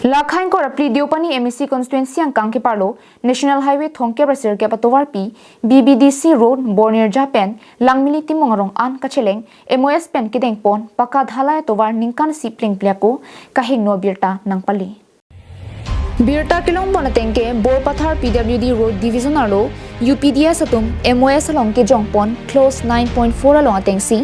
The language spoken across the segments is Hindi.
लाखाइन को रपली दियोपनी एमएससी कॉन्स्टिट्यूएंसी अंकांग के पालो नेशनल हाईवे थोंके ब्रसर के पतोवार पी बीबीडीसी रोड बोर्नियर जापेन लांगमिली तिमोंगरोंग आन कचेलेंग एमओएस पेन के देंगपोन पका धाला तोवार निंकान सिप्लिंग प्लियाको काहिंग नो बिरटा नंगपली बिरटा किलोंग बोनतेंगे बोरपथार पीडब्ल्यूडी रोड डिवीजन आलो यूपीडीएस अतुम एमओएस अलोंग के जोंगपोन क्लोज 9.4 अलोंग अतेंगसी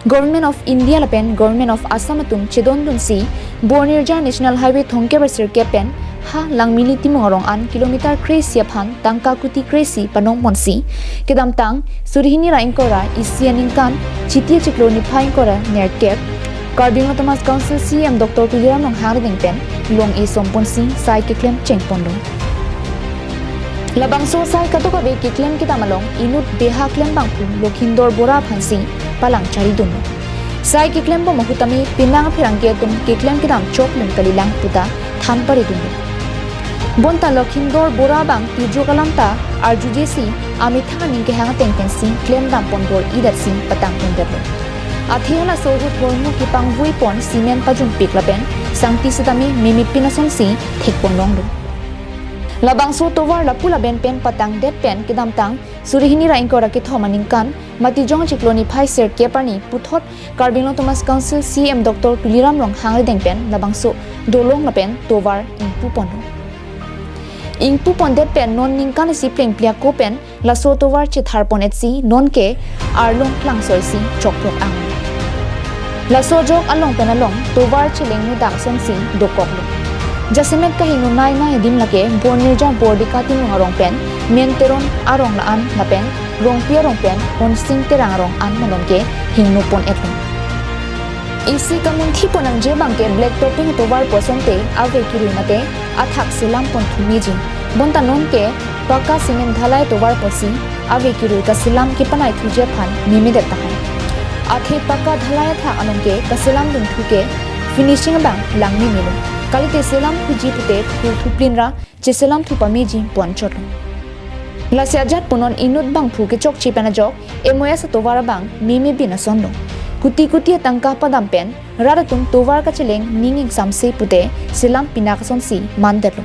गवर्नमेंट ऑफ इंडिया लपेन गवर्नमेंट ऑफ असम अतुम चेदोन दुनसी बोर्निरजा नेशनल हाईवे थोंके ब्रसर के पेन हा लांगमिली तिमोंगरोंग आन किलोमीटर क्रेसी अफान तांका कुती क्रेसी पनोंग मोनसी केदाम तांग सुरहिनी राइंकोरा इसियानिंकान चितिया चिक्लो निफाइन कोरा नेरकेप कार्बिंग autonomous council CM doctor Tuliram लोंग हांगदिंग पेन लोंग ए सोमपोनसी साइ के क्लेम चेंगपोंडो लबांगसो साइ कतोका वे के क्लेम के तामलोंग इनुट बेहा क्लेम बांगपु लोखिंदोर बोरा फांसी पालांग चारी दुनु साइ के क्लेम बो महुतमी पिनांग फिरांगे तुम के क्लेम के दाम चोक लम कलिलांग पुता थान परे दुनु बोंता लोखिंदोर बोरा बांग पिजो कलांता आरजुजेसी आमिथा निंगे हांग टेंपेंसी क्लेम दाम पोंदोर इदसी पतांग पोंदरलो अथियाला सोजु थोरमु की पांगवुई पोन सीमेंट पाजुम पिकलापेन सांगति सतामी मिमिपिनासों सी थेकपोन लोंगदो लबांगसो तोवार लपुला बेन पेन पतांग डेट पेन केदाम तांग सुरिहिनी राइंको रके थोमानिंकान मतिजोंग चिक्लोनी फाइ सेर केपानी पुथोट कार्बिंग autonomous council CM doctor Tuliram लोंग हांगदेंग पेन लबांगसो दोलोंग लपेन तोवार इंपु पोनो इंपु पोंडेट पेन नॉन निंकान सिप्लिंग प्लिया कोपेन लसो तोवार चिथार पोनेटसी नॉन के आरलोंग क्लांगसोसी चोकरोक आंग लसो जोक अलोंग पेन अलोंग तोवार चिलेंग नुदाक सोंसी दोकोकलो जसेमेट कहिनु नाइ नाइ दिम लके बोर्निरजा बोर्डिका तिमुंगरोंग पेन मेंटेरोन आरोंग लान लपेन रोंगपिया रोंपेन ओनसिंग तेरांग रोंग आन मनोंगे हिंगनु पोन एतन इसी कमुंथी पोनंजे बांके ब्लैक टॉपिंग तोवार पोसोंते आवे किरुई मते अथाक सिलाम पोन थुमीजी बोंता नोन के पक्का सीमेंट ढलाई तोवार पोसी आवे किरुई का सिलाम के पनाई थुजे फान निमे देता है आथे पक्का ढलाई था अनोंगे का सिलाम दुन थुके फिनिशिंग बांग लांगनी मिलो कलिते सिलाम खुजी पुते थुप्लिनरा जे सिलाम थुपामीजी पोन चोटो लसियाजात पुनोन इनुत बांग फुके चोक चिपेना जोक एमओएस तोवार बांग मिमे बिना सोंदो कुती कुती तंका पदम पेन रारतुम तोवार का चलेंग निंगिंग सामसे पुते सिलाम पिनाकसोंसी मानदेलो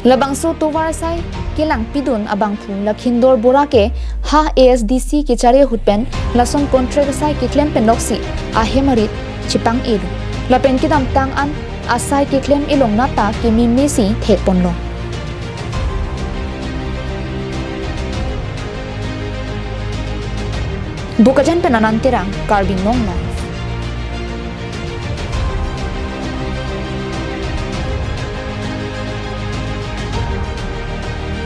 लबांगसो तोवार साइ केलांग पिदुन अबांगफु लखिंदोर बोरा के हा एएसडीसी के चारे हुटपेन लसों कॉन्ट्रैक्ट साइ के क्लेम पेन नोक्सी आहेमरित चिपांग एलु लपेन के दाम तांग अन आसाइ के क्लेम एलोंग नाता के मिमेसी थेपोनलो बुकाजन पेनानांतेरांग कार्बिंग नोंगना